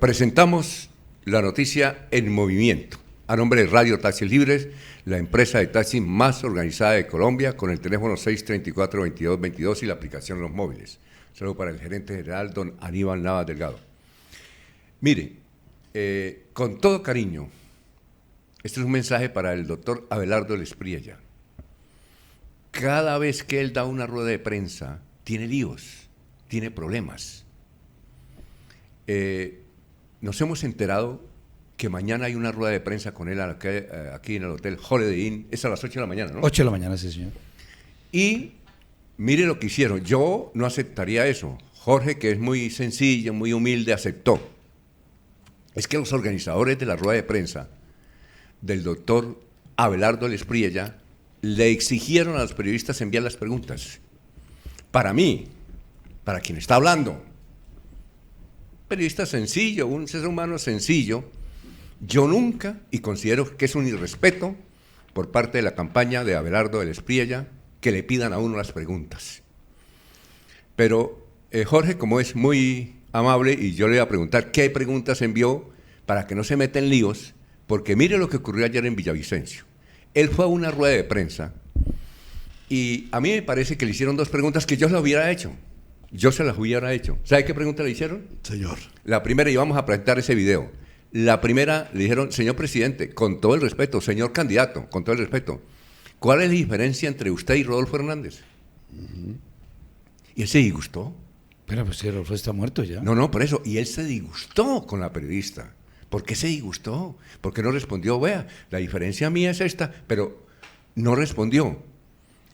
Presentamos la noticia en movimiento. A nombre de Radio Taxis Libres, la empresa de taxis más organizada de Colombia, con el teléfono 634-2222 y la aplicación Los Móviles. Saludo para el gerente general, don Aníbal Navas Delgado. Mire, con todo cariño, este es un mensaje para el doctor Abelardo Espriella. Cada vez que él da una rueda de prensa, tiene líos, tiene problemas. Nos hemos enterado que mañana hay una rueda de prensa con él aquí en el Hotel Holiday Inn. Es a las 8 de la mañana, ¿no? 8 de la mañana, sí, señor. Y mire lo que hicieron. Yo no aceptaría eso. Jorge, que es muy sencillo, muy humilde, aceptó. Es que los organizadores de la rueda de prensa del doctor Abelardo Espriella le exigieron a los periodistas enviar las preguntas. Para mí, para quien está hablando, periodista sencillo, un ser humano sencillo, yo nunca, y considero que es un irrespeto por parte de la campaña de Abelardo Espriella, que le pidan a uno las preguntas. Pero Jorge, como es muy amable, y yo le voy a preguntar qué preguntas envió para que no se meta en líos, porque mire lo que ocurrió ayer en Villavicencio. Él fue a una rueda de prensa y a mí me parece que le hicieron dos preguntas que yo se las hubiera hecho. Yo se las hubiera hecho. ¿Sabe qué pregunta le hicieron? Señor. La primera, y vamos a presentar ese video. La primera le dijeron, señor presidente, con todo el respeto, señor candidato, con todo el respeto, ¿cuál es la diferencia entre usted y Rodolfo Hernández? Y él se disgustó. Pero pues si Rodolfo está muerto ya. No, por eso. Y él se disgustó con la periodista. ¿Por qué se disgustó? ¿Por qué no respondió? Vea, la diferencia mía es esta, pero no respondió.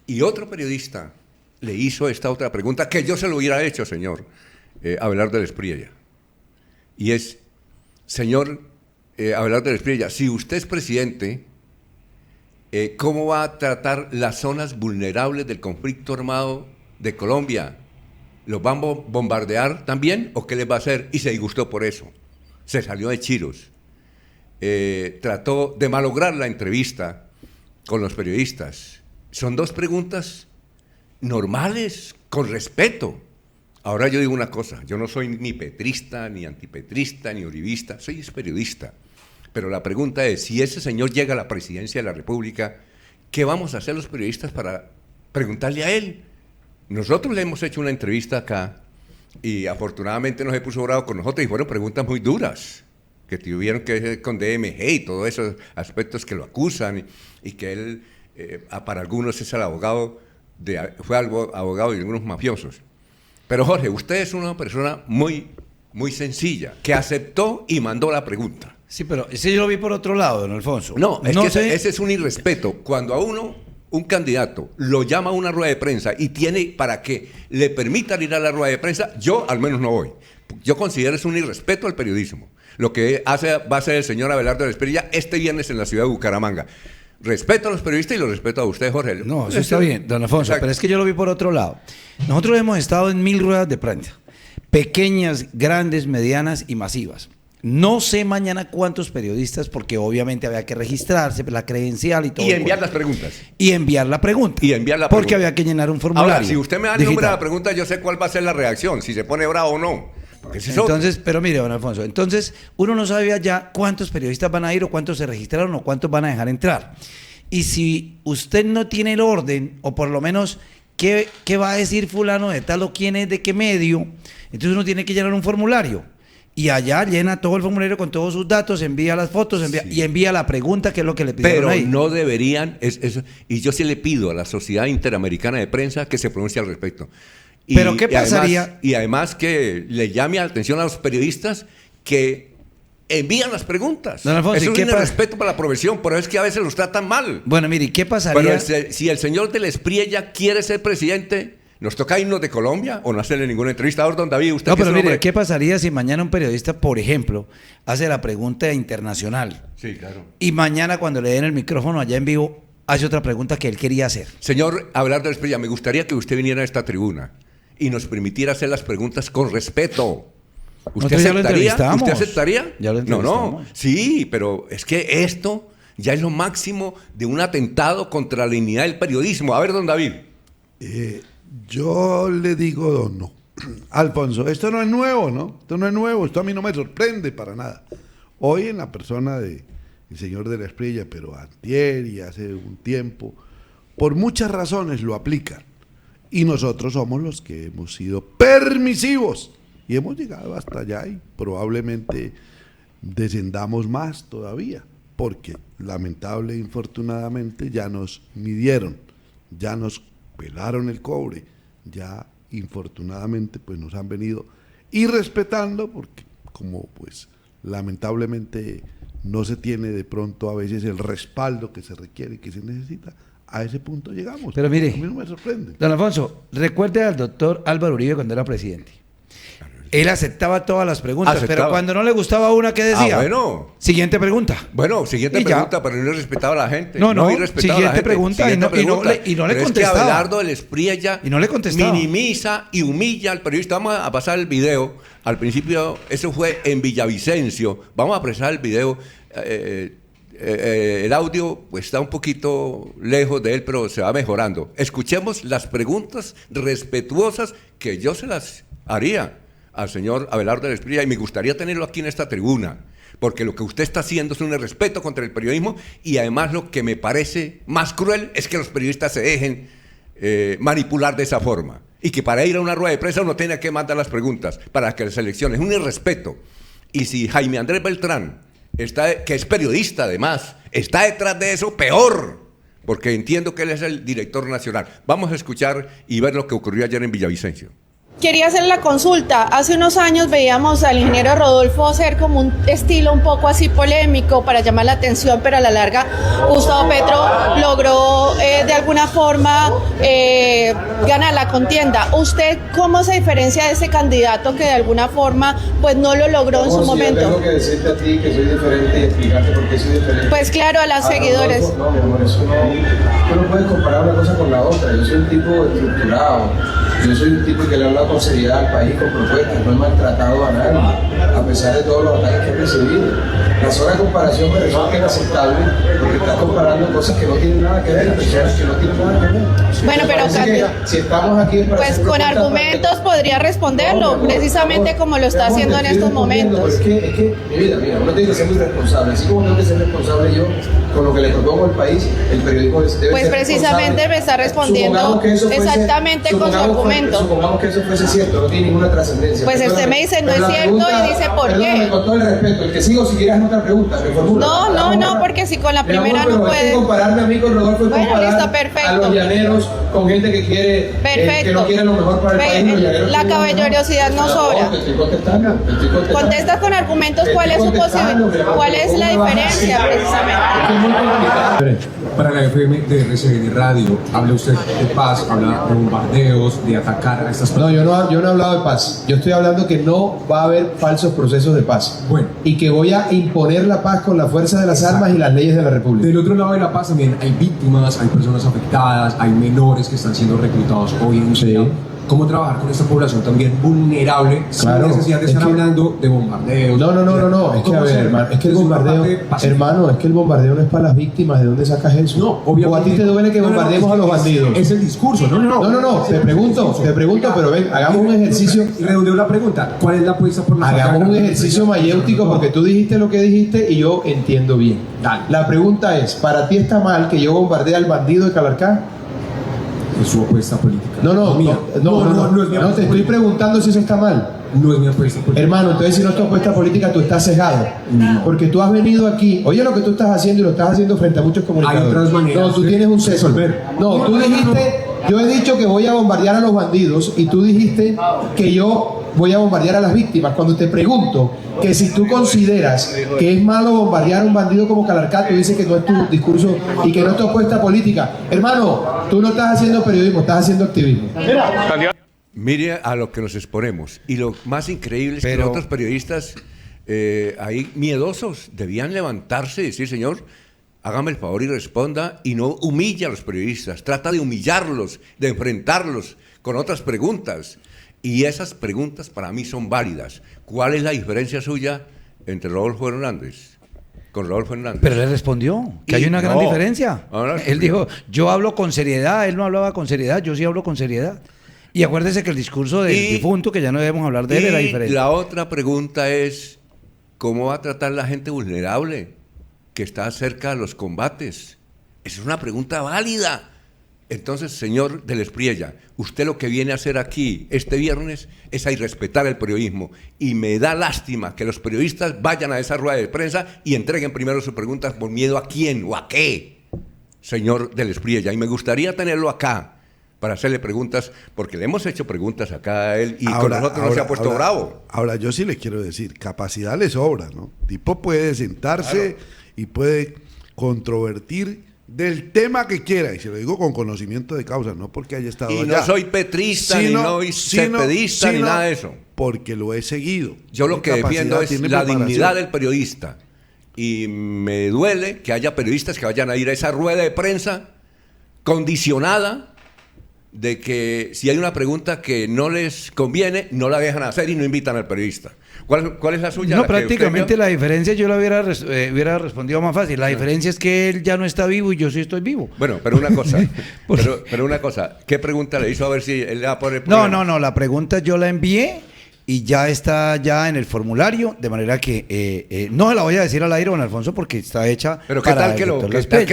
Y otro periodista le hizo esta otra pregunta que yo se lo hubiera hecho, señor Abelardo Espriella. Y es, señor Abelardo Espriella, si usted es presidente, ¿cómo va a tratar las zonas vulnerables del conflicto armado de Colombia? ¿Los van a bombardear también o qué les va a hacer? Y se disgustó por eso. Se salió de chiros. Trató de malograr la entrevista con los periodistas. Son dos preguntas normales, con respeto. Ahora yo digo una cosa, yo no soy ni petrista, ni antipetrista, ni uribista, soy periodista. Pero la pregunta es, si ese señor llega a la presidencia de la República, ¿qué vamos a hacer los periodistas para preguntarle a él? Nosotros le hemos hecho una entrevista acá y afortunadamente no se puso bravo con nosotros y fueron preguntas muy duras, que tuvieron que ver con DMG y todos esos aspectos que lo acusan y que él, para algunos es el abogado, fue abogado de algunos mafiosos. Pero Jorge, usted es una persona muy, muy sencilla, que aceptó y mandó la pregunta. Sí, pero ese yo lo vi por otro lado, don Alfonso. No, es que ese es un irrespeto. Cuando a uno, un candidato, lo llama a una rueda de prensa y tiene para que le permitan ir a la rueda de prensa, yo al menos no voy. Yo considero es un irrespeto al periodismo. Lo que va a hacer el señor Abelardo Espriella este viernes en la ciudad de Bucaramanga. Respeto a los periodistas y lo respeto a usted, Jorge. No, eso está bien, don Alfonso, exacto. Pero es que yo lo vi por otro lado. Nosotros hemos estado en 1000 ruedas de prensa, pequeñas, grandes, medianas y masivas. No sé mañana cuántos periodistas, porque obviamente había que registrarse, la credencial y todo. Y enviar las preguntas. Y enviar la pregunta. Porque había que llenar un formulario. Ahora, si usted me da el número de la pregunta, yo sé cuál va a ser la reacción, si se pone bravo o no. Entonces, pero mire, don Alfonso, entonces uno no sabía ya cuántos periodistas van a ir o cuántos se registraron o cuántos van a dejar entrar. Y si usted no tiene el orden, o por lo menos qué va a decir fulano de tal o quién es de qué medio, entonces uno tiene que llenar un formulario. Y allá llena todo el formulario con todos sus datos, envía las fotos, y envía la pregunta, que es lo que le pidieron ahí. Pero no deberían, y yo sí le pido a la Sociedad Interamericana de Prensa que se pronuncie al respecto. Pero ¿qué pasaría? Y además que le llame la atención a los periodistas que envían las preguntas. Don Alfonso, eso es un respeto para la profesión, pero es que a veces los tratan mal. Bueno, mire, ¿qué pasaría? Pero si el señor Espriella quiere ser presidente, ¿nos toca irnos de Colombia o no hacerle ninguna entrevista? Ahora, don David, usted... No, pero mire, ¿qué pasaría si mañana un periodista, por ejemplo, hace la pregunta internacional? Sí, claro. Y mañana cuando le den el micrófono allá en vivo, hace otra pregunta que él quería hacer. Señor Abelardo Espriella, me gustaría que usted viniera a esta tribuna y nos permitiera hacer las preguntas con respeto. ¿Usted aceptaría? ¿Usted aceptaría? Ya lo entrevistamos. No, sí, pero es que esto ya es lo máximo de un atentado contra la dignidad del periodismo. A ver, don David. Yo le digo no. Alfonso, esto no es nuevo, ¿no? Esto no es nuevo, esto a mí no me sorprende para nada. Hoy en la persona del señor de la Espriella, pero antier y hace un tiempo, por muchas razones lo aplican. Y nosotros somos los que hemos sido permisivos y hemos llegado hasta allá y probablemente descendamos más todavía, porque lamentable e infortunadamente ya nos midieron, ya nos pelaron el cobre, ya infortunadamente pues nos han venido irrespetando, porque como pues lamentablemente no se tiene de pronto a veces el respaldo que se requiere y que se necesita, a ese punto llegamos. Pero mire, a mí no me sorprende. Don Alfonso, recuerde al doctor Álvaro Uribe cuando era presidente. Él aceptaba todas las preguntas, pero cuando no le gustaba una, ¿qué decía? Bueno. Siguiente pregunta. Bueno, siguiente Y pregunta, ya. pero no respetaba a la gente. No, irrespetaba a la siguiente gente. pregunta, Siguiente pregunta. y no le Pero contestaba. Es que Abelardo del Espriella Y no le contestaba. minimiza y humilla al periodista. Vamos a pasar el video. Al principio, eso fue en Villavicencio. Vamos a presar el video. El audio pues, está un poquito lejos de él, pero se va mejorando. Escuchemos las preguntas respetuosas que yo se las haría al señor Abelardo del Espriella, y me gustaría tenerlo aquí en esta tribuna, porque lo que usted está haciendo es un irrespeto contra el periodismo, y además lo que me parece más cruel es que los periodistas se dejen manipular de esa forma, y que para ir a una rueda de prensa uno tiene que mandar las preguntas para que las seleccione. Es un irrespeto. Y si Jaime Andrés Beltrán, que es periodista además, está detrás de eso, peor, porque entiendo que él es el director nacional. Vamos a escuchar y ver lo que ocurrió ayer en Villavicencio. Quería hacer la consulta. Hace unos años veíamos al ingeniero Rodolfo hacer como un estilo un poco así polémico para llamar la atención, pero a la larga Gustavo Petro logró de alguna forma ganar la contienda. ¿Usted cómo se diferencia de ese candidato que de alguna forma pues no lo logró en su momento? Tengo que decirte a ti que soy diferente y explicarte por qué soy diferente. Pues claro, a los seguidores. Rodolfo, no, mi amor, eso no. Tú no puedes comparar una cosa con la otra. Yo soy un tipo estructurado. Yo soy un tipo que le ha hablado con seriedad al país, con propuestas, no he maltratado a nadie, a pesar de todos los ataques que he recibido. La sola comparación me resulta inaceptable, porque estás comparando cosas que no tienen nada que ver, personas que no tienen nada que ver. Bueno, pero si estamos aquí es para pues con argumentos podría responderlo, precisamente como lo está haciendo en estos momentos. Es que, mi vida, mira, uno tiene que ser muy responsable, así como tengo que ser responsable yo con lo que le propongo al país, el periodismo debe pues ser precisamente me está respondiendo exactamente con su argumento. Supongamos que eso fuese cierto, no tiene ninguna trascendencia. Pues usted me dice no es cierto y dice por qué. Con todo el respeto, el que sigo si quieres otra pregunta, me formula. No, porque si con la primera no puede. Es que compararme a mí con Rodolfo y comparar listo, perfecto. a los llaneros con gente que quiere que no quiere lo mejor para el país. La caballerosidad no sobra. Te estoy contestando. Contestas con argumentos cuál es su posibilidad, cuál es la diferencia precisamente. Para la FM de RCN Radio, habla usted de paz, habla de bombardeos, de atacar a estas personas. No, yo no he hablado de paz. Yo estoy hablando que no va a haber falsos procesos de paz. Bueno. Y que voy a imponer la paz con la fuerza de las armas y las leyes de la República. Del otro lado de la paz también hay víctimas, hay personas afectadas, hay menores que están siendo reclutados hoy en día. ¿Cómo trabajar con esta población también vulnerable claro, sin necesidad de estar hablando de bombardeos? No. Es que, a ver, hermano, es que el bombardeo, hermano, es que el bombardeo no es para las víctimas. ¿De dónde sacas eso? No, obviamente. ¿O a ti te duele que bombardeemos a los bandidos? Es el discurso, No. Te pregunto, pero ven, hagamos un ejercicio. Y redondeo la pregunta, ¿cuál es la apuesta por la Hagamos un ejercicio mayéutico porque tú dijiste lo que dijiste y yo entiendo bien. Dale. La pregunta es, ¿para ti está mal que yo bombardee al bandido de Calarcá? Es su apuesta política. No, es mi apuesta te estoy preguntando si eso está mal. No es mi apuesta política. Hermano, entonces si no es tu apuesta política, tú estás cegado. Porque tú has venido aquí, oye lo que tú estás haciendo y lo estás haciendo frente a muchos comunicadores. Hay otras maneras. No, tú tienes un sesgo. No, tú dijiste, yo he dicho que voy a bombardear a los bandidos y tú dijiste que yo voy a bombardear a las víctimas. Cuando te pregunto que si tú consideras que es malo bombardear a un bandido como Calarcá, tú dices que no es tu discurso y que no es tu apuesta política. Hermano, tú no estás haciendo periodismo, estás haciendo activismo. Mire a lo que nos exponemos. Y lo más increíble es que los otros periodistas ahí miedosos debían levantarse y decir, señor, hágame el favor y responda, y no humilla a los periodistas. Trata de humillarlos, de enfrentarlos con otras preguntas. Y esas preguntas para mí son válidas. ¿Cuál es la diferencia suya entre Rodolfo Hernández? Con Rodolfo Hernández. Pero él respondió que hay una gran diferencia. Él dijo, yo hablo con seriedad, él no hablaba con seriedad, yo sí hablo con seriedad. Y acuérdese que el discurso del difunto, que ya no debemos hablar de él, era diferente. La otra pregunta es, ¿cómo va a tratar la gente vulnerable que está cerca de los combates? Esa es una pregunta válida. Entonces, señor del Espriella, usted lo que viene a hacer aquí este viernes es a irrespetar el periodismo, y me da lástima que los periodistas vayan a esa rueda de prensa y entreguen primero sus preguntas por miedo a quién o a qué, señor del Espriella, y me gustaría tenerlo acá para hacerle preguntas, porque le hemos hecho preguntas acá a él y con nosotros no se ha puesto bravo. Ahora, yo sí le quiero decir, capacidad le sobra, ¿no? Tipo puede sentarse y puede controvertir del tema que quiera, y se lo digo con conocimiento de causa, no porque haya estado allá. Y no soy petrista, ni cepedista, ni nada de eso. Porque lo he seguido. Yo lo que defiendo es la dignidad del periodista. Y me duele que haya periodistas que vayan a ir a esa rueda de prensa condicionada de que si hay una pregunta que no les conviene, no la dejan hacer y no invitan al periodista. ¿Cuál es la suya? No, prácticamente la diferencia yo la hubiera respondido más fácil. La diferencia es que él ya no está vivo y yo sí estoy vivo. Bueno, pero una cosa, pero una cosa, ¿qué pregunta le hizo? A ver si él le va a poner... No, la pregunta yo la envié y ya está ya en el formulario, de manera que no se la voy a decir al aire, don Alfonso, porque está hecha. Pero ¿qué tal que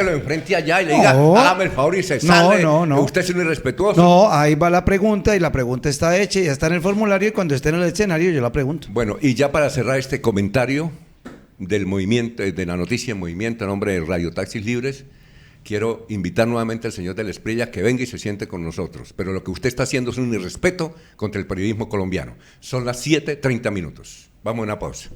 lo enfrente allá y le diga, hágame el favor y se sale? No. Usted es un irrespetuoso. No, ahí va la pregunta y la pregunta está hecha, ya está en el formulario y cuando esté en el escenario yo la pregunto. Bueno, y ya para cerrar este comentario del movimiento, de la noticia en movimiento en nombre de Radio Taxis Libres, quiero invitar nuevamente al señor del Espriella que venga y se siente con nosotros. Pero lo que usted está haciendo es un irrespeto contra el periodismo colombiano. Son las 7:30. Vamos a una pausa.